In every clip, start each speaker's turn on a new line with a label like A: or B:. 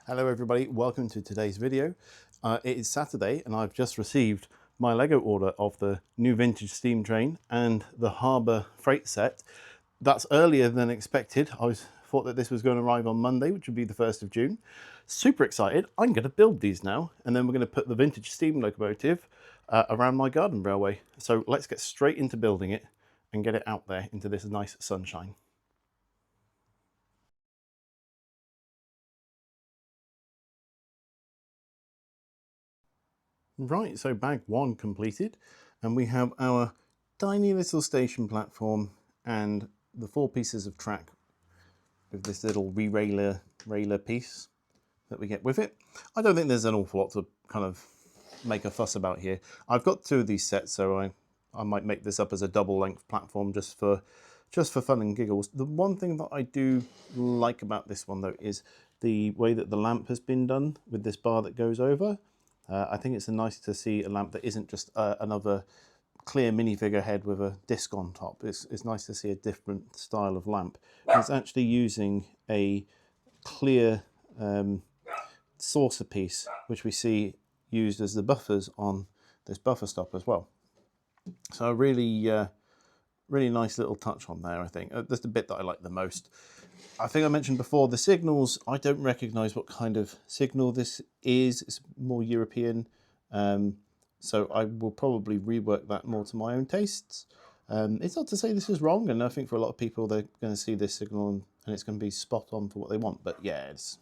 A: Hello everybody, welcome to today's video. It is Saturday and I've just received my Lego order of the new vintage steam train and the harbour freight set. That's earlier than expected. Thought that this was going to arrive on Monday, which would be the 1st of June. Super excited. I'm going to build these now and then we're going to put the vintage steam locomotive around my garden railway. So let's get straight into building it and get it out there into this nice sunshine. Right, so bag one completed, and we have our tiny little station platform and the 4 pieces of track with this little railer piece that we get with it. I don't think there's an awful lot to kind of make a fuss about here. I've got 2 of these sets, so I might make this up as a double length platform just for fun and giggles. The one thing that I do like about this one though is the way that the lamp has been done with this bar that goes over. I think it's nice to see a lamp that isn't just another clear minifigure head with a disc on top. It's nice to see a different style of lamp. It's actually using a clear saucer piece, which we see used as the buffers on this buffer stop as well. So a really nice little touch on there, I think. That's the bit that I like the most. I think I mentioned before, the signals, I don't recognise what kind of signal this is. It's more European, so I will probably rework that more to my own tastes. It's not to say this is wrong, and I think for a lot of people they're going to see this signal and it's going to be spot on for what they want, but yeah, it's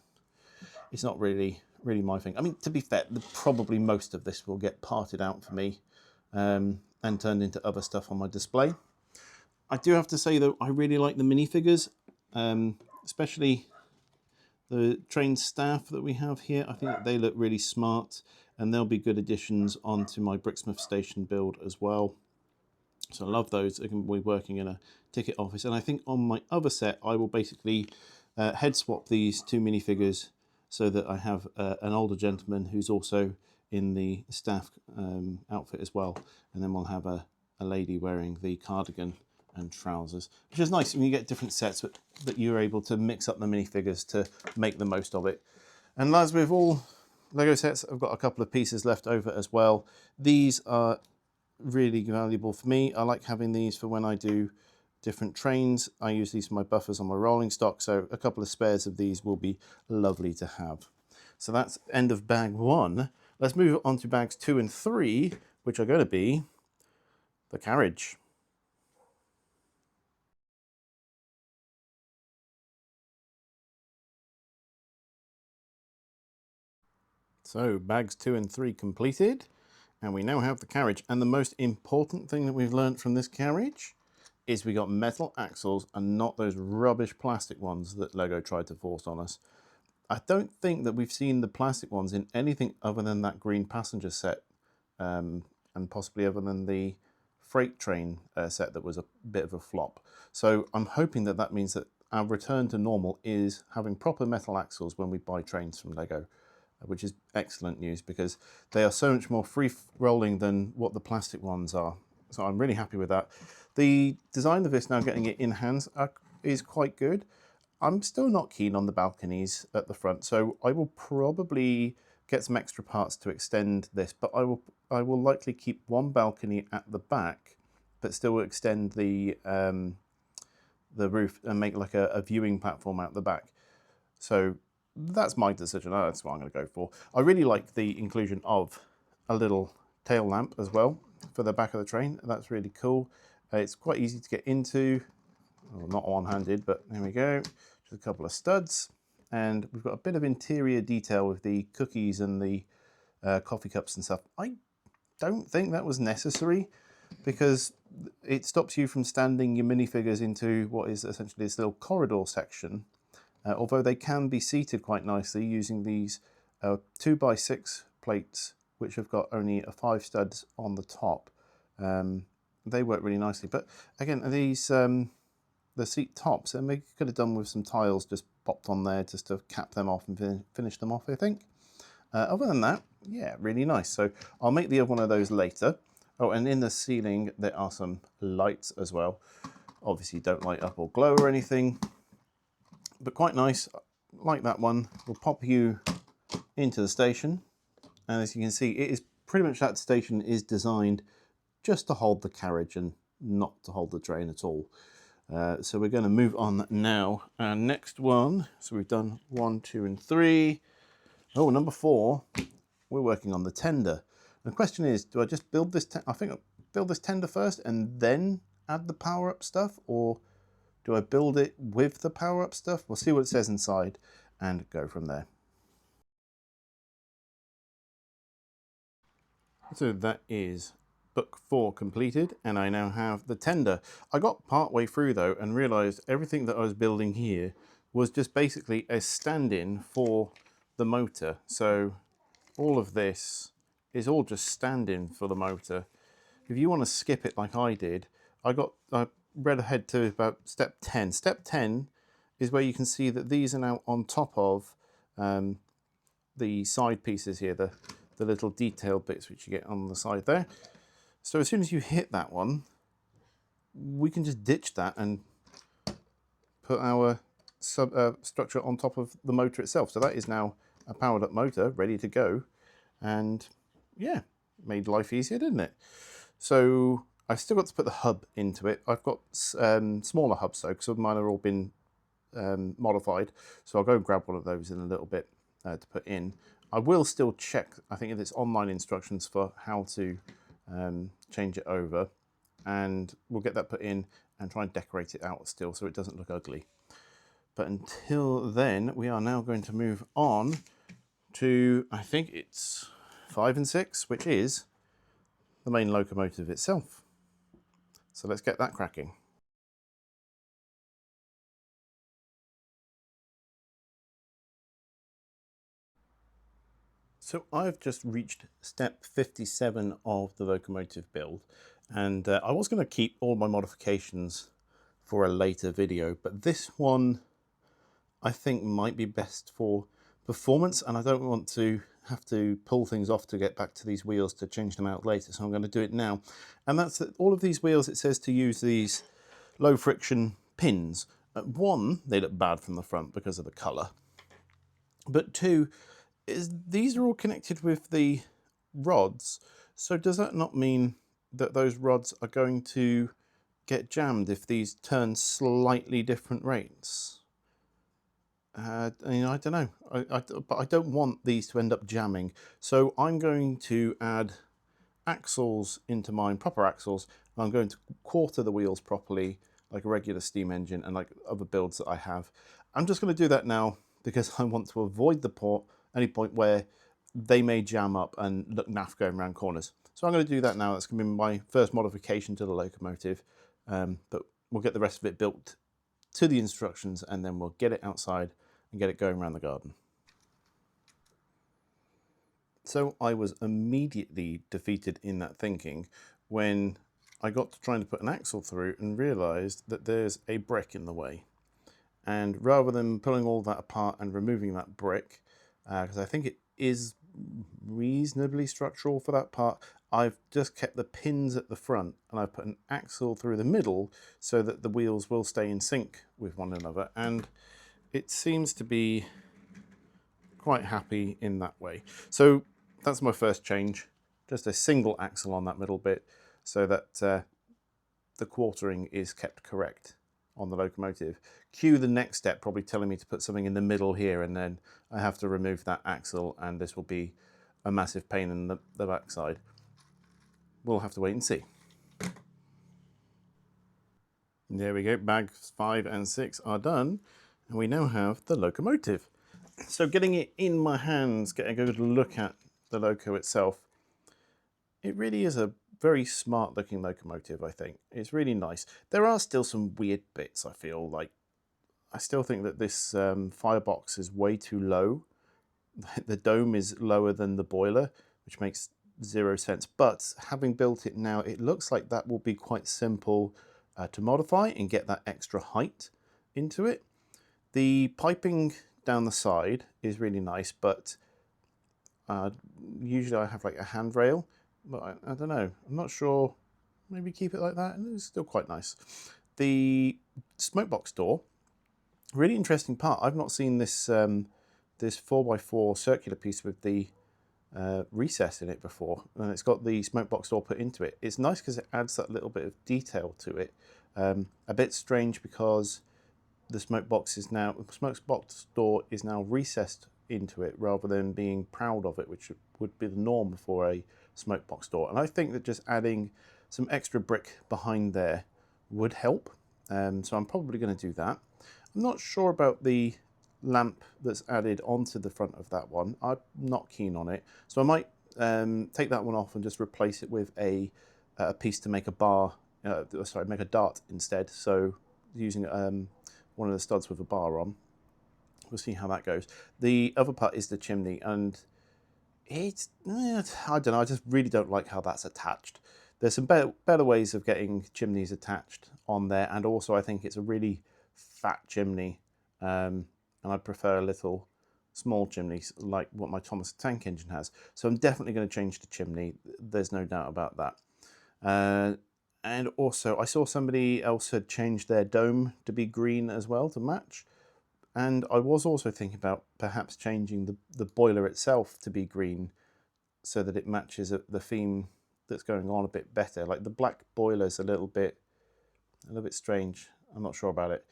A: not really my thing. I mean, to be fair, probably most of this will get parted out for me and turned into other stuff on my display. I do have to say though, I really like the minifigures. Especially the train staff that we have here. I think that they look really smart and they'll be good additions onto my Brixmouth station build as well. So I love those. They can be working in a ticket office. And I think on my other set, I will basically head swap these 2 minifigures so that I have an older gentleman who's also in the staff outfit as well. And then we'll have a lady wearing the cardigan and trousers, which is nice when you get different sets, but that you're able to mix up the minifigures to make the most of it. And as with all Lego sets, I've got a couple of pieces left over as well. These are really valuable for me. I like having these for when I do different trains. I use these for my buffers on my rolling stock, so a couple of spares of these will be lovely to have. So that's end of bag 1. Let's move on to bags 2 and 3, which are going to be the carriage. So bags 2 and 3 completed, and we now have the carriage. And the most important thing that we've learned from this carriage is we got metal axles and not those rubbish plastic ones that Lego tried to force on us. I don't think that we've seen the plastic ones in anything other than that green passenger set, and possibly other than the freight train set that was a bit of a flop. So I'm hoping that that means that our return to normal is having proper metal axles when we buy trains from Lego, which is excellent news because they are so much more free-rolling than what the plastic ones are. So I'm really happy with that. The design of this now, getting it in hands, is quite good. I'm still not keen on the balconies at the front, so I will probably get some extra parts to extend this, but I will likely keep one balcony at the back, but still extend the roof and make like a viewing platform out the back. So that's my decision. That's what I'm going to go for. I really like the inclusion of a little tail lamp as well for the back of the train. That's really cool. It's quite easy to get into. Well, not one-handed, but there we go. Just a couple of studs. And we've got a bit of interior detail with the cookies and the coffee cups and stuff. I don't think that was necessary because it stops you from standing your minifigures into what is essentially this little corridor section. Although they can be seated quite nicely using these 2x6 plates, which have got only 5 studs on the top. They work really nicely. But again, these the seat tops, and they could have done with some tiles just popped on there just to cap them off and finish them off, I think. Other than that, yeah, really nice. So I'll make the other one of those later. Oh, and in the ceiling, there are some lights as well. Obviously, don't light up or glow or anything, but quite nice. Like that one. We'll pop you into the station. And as you can see, it is pretty much that station is designed just to hold the carriage and not to hold the train at all. So we're going to move on now. Our next one, so we've done 1, 2, and 3. Oh, number 4, we're working on the tender. And the question is, do I just build this? I think I'll build this tender first and then add the power-up stuff, or do I build it with the power-up stuff? We'll see what it says inside and go from there. So that is book 4 completed, and I now have the tender. I got part way through though and realized everything that I was building here was just basically a stand-in for the motor. So all of this is all just stand-in for the motor. If you want to skip it like I did, I read ahead to about step 10. Step 10 is where you can see that these are now on top of the side pieces here, the little detailed bits which you get on the side there. So as soon as you hit that one, we can just ditch that and put our structure on top of the motor itself. So that is now a powered up motor ready to go. And yeah, made life easier, didn't it? So I've still got to put the hub into it. I've got smaller hubs though, because mine have all been modified. So I'll go and grab one of those in a little bit to put in. I will still check, I think it's online instructions for how to change it over, and we'll get that put in and try and decorate it out still so it doesn't look ugly. But until then, we are now going to move on to, I think it's 5 and 6, which is the main locomotive itself. So let's get that cracking. So I've just reached step 57 of the locomotive build, and I was going to keep all my modifications for a later video, but this one I think might be best for performance, and I don't want to have to pull things off to get back to these wheels to change them out later, so I'm going to do it now. And that's that. All of these wheels, it says to use these low friction pins. One, they look bad from the front because of the colour, but two, these are all connected with the rods. So does that not mean that those rods are going to get jammed if these turn slightly different rates? I don't know, but I don't want these to end up jamming. So I'm going to add axles into mine, proper axles. I'm going to quarter the wheels properly, like a regular steam engine and like other builds that I have. I'm just going to do that now because I want to avoid any point where they may jam up and look naff going around corners. So I'm going to do that now. That's going to be my first modification to the locomotive, but we'll get the rest of it built to the instructions and then we'll get it outside and get it going around the garden. So I was immediately defeated in that thinking when I got to trying to put an axle through and realized that there's a brick in the way. And rather than pulling all that apart and removing that brick, because I think it is reasonably structural for that part, I've just kept the pins at the front and I've put an axle through the middle so that the wheels will stay in sync with one another, and it seems to be quite happy in that way. So that's my first change, just a single axle on that middle bit so that the quartering is kept correct on the locomotive. Cue the next step, probably telling me to put something in the middle here, and then I have to remove that axle and this will be a massive pain in the backside. We'll have to wait and see. There we go, bags 5 and 6 are done, and we now have the locomotive. So getting it in my hands, getting a good look at the loco itself, it really is a very smart looking locomotive, I think. It's really nice. There are still some weird bits, I feel like. I still think that this firebox is way too low. The dome is lower than the boiler, which makes 0 sense. But having built it now, it looks like that will be quite simple to modify and get that extra height into it. The piping down the side is really nice, but usually I have like a handrail, but I don't know, I'm not sure. Maybe keep it like that, and it's still quite nice. The smoke box door, really interesting part. I've not seen this this 4x4 circular piece with the recess in it before, and it's got the smoke box door put into it. It's nice because it adds that little bit of detail to it. A bit strange because the smoke box door is now recessed into it rather than being proud of it, which would be the norm for a smoke box door. And I think that just adding some extra brick behind there would help. So I'm probably going to do that. I'm not sure about the lamp that's added onto the front of that one. I'm not keen on it, so I might take that one off and just replace it with a piece to make a bar. Make a dart instead. So using one of the studs with a bar on. We'll see how that goes. The other part is the chimney, and it's I don't know. I just really don't like how that's attached. There's some better ways of getting chimneys attached on there, and also I think it's a really fat chimney, and I prefer a little small chimneys like what my Thomas Tank Engine has. So I'm definitely going to change the chimney. There's no doubt about that. And also I saw somebody else had changed their dome to be green as well to match. And I was also thinking about perhaps changing the boiler itself to be green so that it matches the theme that's going on a bit better. Like the black boiler's a little bit strange. I'm not sure about it.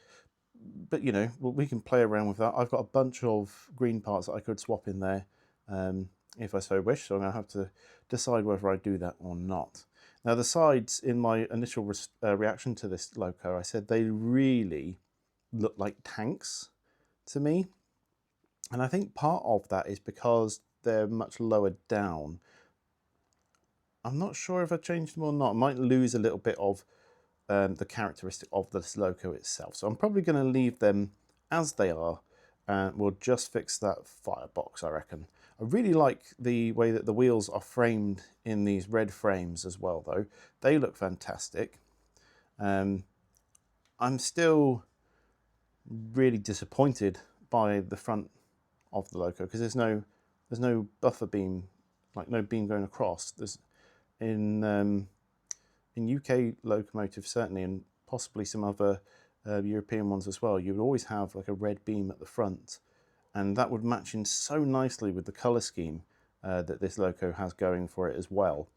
A: But you know, we can play around with that. I've got a bunch of green parts that I could swap in there if I so wish. So I'm going to have to decide whether I do that or not. Now the sides, in my initial reaction to this loco, I said they really look like tanks to me. And I think part of that is because they're much lower down. I'm not sure if I changed them or not. I might lose a little bit of the characteristic of this loco itself. So I'm probably going to leave them as they are, and we'll just fix that firebox, I reckon. I really like the way that the wheels are framed in these red frames as well, though. They look fantastic. I'm still really disappointed by the front of the loco because there's no buffer beam, like no beam going across. There's in UK locomotives certainly, and possibly some other European ones as well, you would always have like a red beam at the front, and that would match in so nicely with the colour scheme that this loco has going for it as well.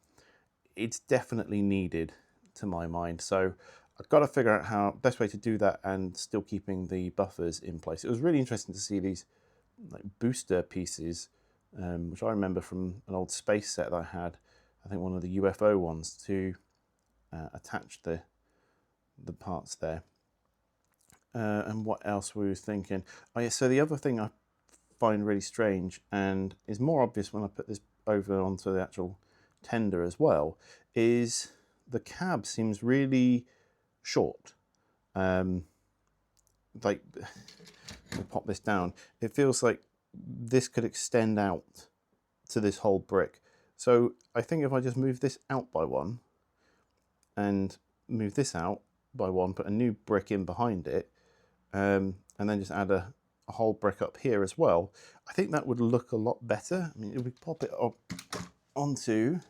A: It's definitely needed to my mind, so I've got to figure out how best way to do that and still keeping the buffers in place. It was really interesting to see these like booster pieces, which I remember from an old space set that I had, I think one of the UFO ones, to attach the parts there. And what else were we thinking? Oh yeah, so the other thing I find really strange, and is more obvious when I put this over onto the actual tender as well, is the cab seems really short. Like, I'll pop this down. It feels like this could extend out to this whole brick. So I think if I just move this out by one and move this out by one, put a new brick in behind it, and then just add a whole brick up here as well, I think that would look a lot better. I mean, if we pop it up onto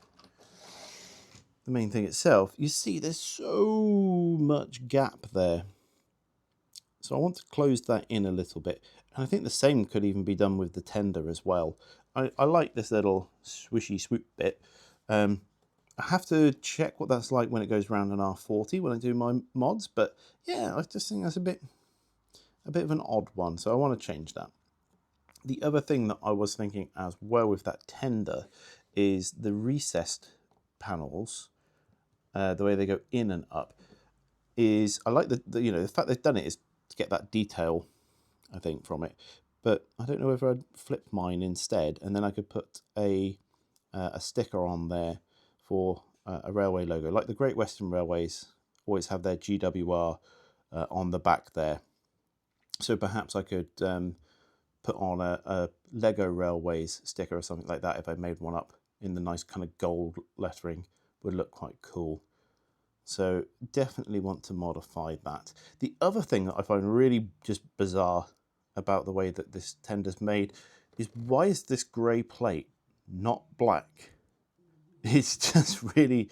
A: the main thing itself, you see there's so much gap there. So I want to close that in a little bit. And I think the same could even be done with the tender as well. I like this little swishy swoop bit. I have to check what that's like when it goes round an R40 when I do my mods, but yeah, I just think that's a bit of an odd one, so I want to change that. The other thing that I was thinking as well with that tender is the recessed panels, the way they go in and up, is I like the fact they've done it is to get that detail, I think, from it. But I don't know whether I'd flip mine instead, and then I could put a sticker on there for a railway logo, like the Great Western Railways always have their GWR on the back there. So perhaps I could put on a Lego Railways sticker or something like that if I made one up in the nice kind of gold lettering. Would look quite cool. So definitely want to modify that. The other thing that I find really just bizarre about the way that this tender's made is, why is this grey plate not black? It's just really,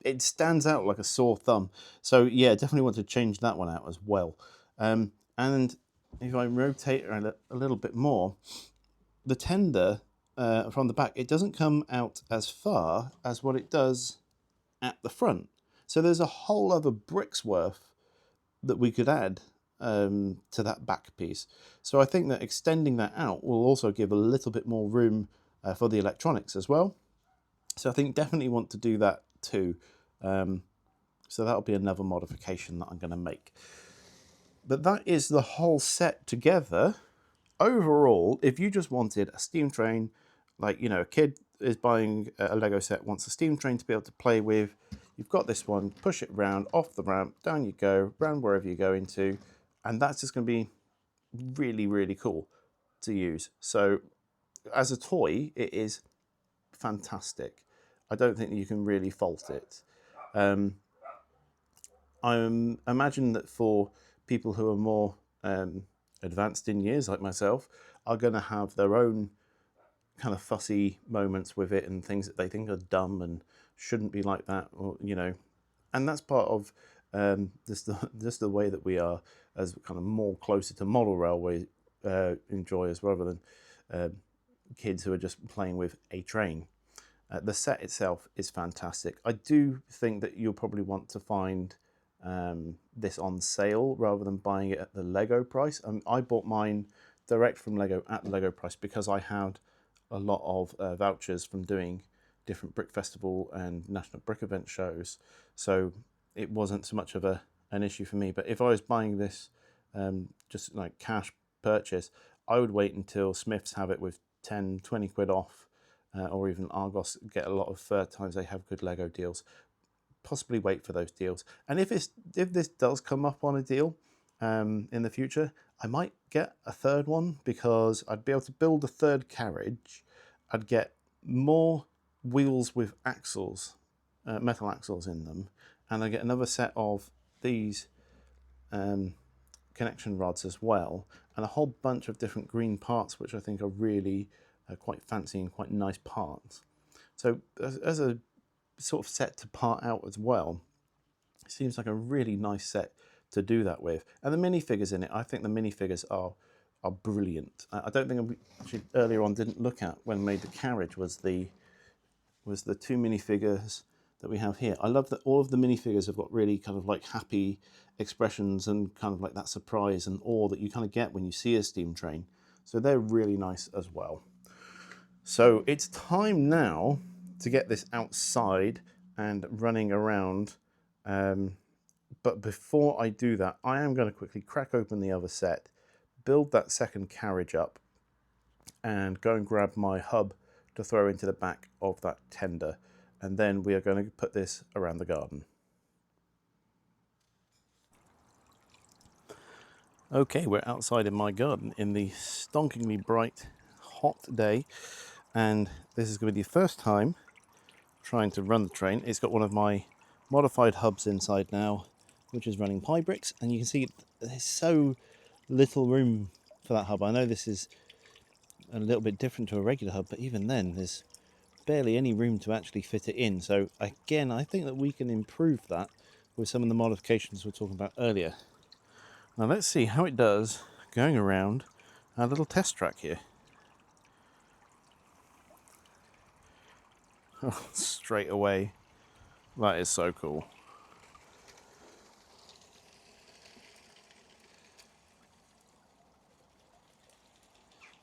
A: it stands out like a sore thumb. So yeah, definitely want to change that one out as well. And if I rotate around a little bit more, the tender from the back, it doesn't come out as far as what it does at the front. So there's a whole other brick's worth that we could add to that back piece. So I think that extending that out will also give a little bit more room for the electronics as well. So I think definitely want to do that too. So that'll be another modification that I'm going to make. But that is the whole set together. Overall, if you just wanted a steam train, like, you know, a kid is buying a Lego set, wants a steam train to be able to play with, you've got this one, push it round, off the ramp, down you go, round wherever you go into, and that's just going to be really, really cool to use. So as a toy, it is fantastic. I don't think that you can really fault it. I imagine that for people who are more advanced in years, like myself, are going to have their own kind of fussy moments with it and things that they think are dumb and shouldn't be like that, or, you know, and that's part of just the way that we are as kind of more closer to model railway enjoyers rather than kids who are just playing with a train. The set itself is fantastic. I do think that you'll probably want to find this on sale rather than buying it at the Lego price. I bought mine direct from Lego at the Lego price because I had a lot of vouchers from doing different Brick Festival and National Brick Event shows, so it wasn't so much of an issue for me. But if I was buying this just like cash purchase, I would wait until Smiths have it with 10, 20 quid off, or even Argos get a lot of times they have good Lego deals. Possibly wait for those deals. And if this does come up on a deal in the future, I might get a third one because I'd be able to build a third carriage. I'd get more wheels with axles, metal axles in them, and I get another set of these connection rods as well, and a whole bunch of different green parts which I think are really quite fancy and quite nice parts. So as a sort of set to part out as well, it seems like a really nice set to do that with. And the minifigures in it, I think the minifigures are brilliant. I don't think I actually earlier on didn't look at when I made the carriage was the two minifigures that we have here. I love that all of the minifigures have got really kind of like happy expressions and kind of like that surprise and awe that you kind of get when you see a steam train. So they're really nice as well. So it's time now to get this outside and running around. But before I do that, I am going to quickly crack open the other set, build that second carriage up, and go and grab my hub to throw into the back of that tender. And then we are going to put this around the garden. Okay, we're outside in my garden in the stonkingly bright, hot day. And this is going to be the first time trying to run the train. It's got one of my modified hubs inside now, which is running pie bricks, and you can see there's so little room for that hub. I know this is a little bit different to a regular hub, but even then there's barely any room to actually fit it in. So again, I think that we can improve that with some of the modifications we were talking about earlier. Now let's see how it does going around our little test track here. Oh, straight away, that is so cool.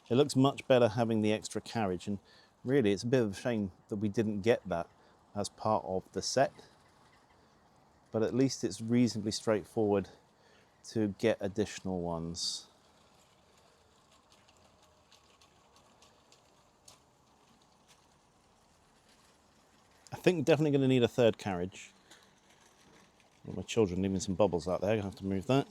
A: It looks much better having the extra carriage, and really it's a bit of a shame that we didn't get that as part of the set, but at least it's reasonably straightforward to get additional ones. I think definitely going to need a third carriage. Well, my children leaving some bubbles out there, I'm going to have to move that.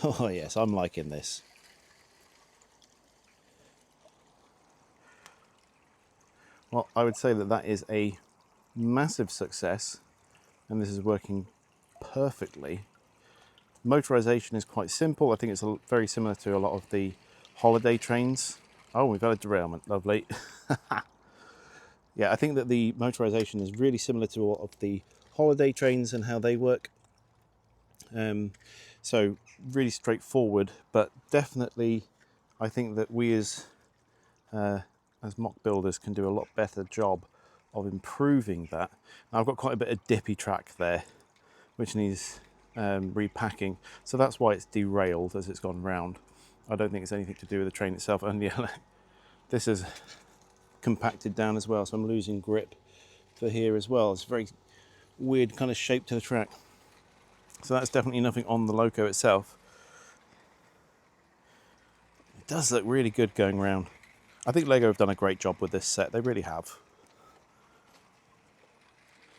A: Oh yes, I'm liking this. Well, I would say that that is a massive success, and this is working perfectly. Motorization is quite simple. I think it's very similar to a lot of the holiday trains. Oh, we've had a derailment, lovely. Yeah, I think that the motorization is really similar to a lot of the holiday trains and how they work. So really straightforward, but definitely I think that we as mock builders can do a lot better job of improving that. Now I've got quite a bit of dippy track there, which needs repacking, so that's why it's derailed as it's gone round. I don't think it's anything to do with the train itself, and yeah, this is compacted down as well, so I'm losing grip for here as well. It's a very weird kind of shape to the track, so that's definitely nothing on the loco itself. It does look really good going round. I think Lego have done a great job with this set, they really have.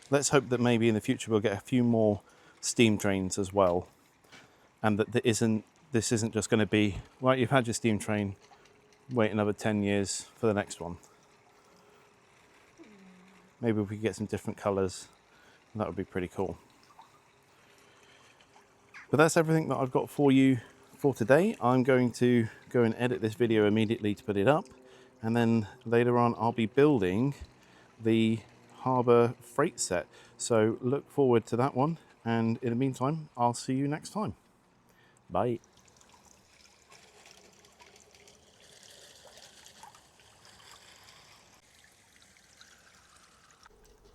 A: Let's hope that maybe in the future we'll get a few more steam trains as well, and that this isn't just going to be, right, you've had your steam train, wait another 10 years for the next one. Maybe if we could get some different colours, that would be pretty cool. But that's everything that I've got for you for today. I'm going to go and edit this video immediately to put it up, and then later on I'll be building the harbour freight set. So look forward to that one, and in the meantime I'll see you next time. Bye.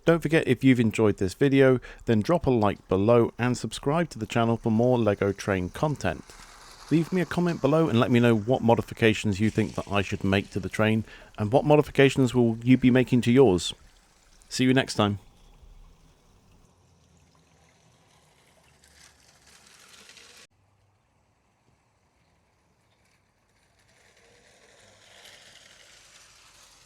A: Don't forget, if you've enjoyed this video, then drop a like below and subscribe to the channel for more LEGO train content. Leave me a comment below and let me know what modifications you think that I should make to the train, and what modifications will you be making to yours. See you next time.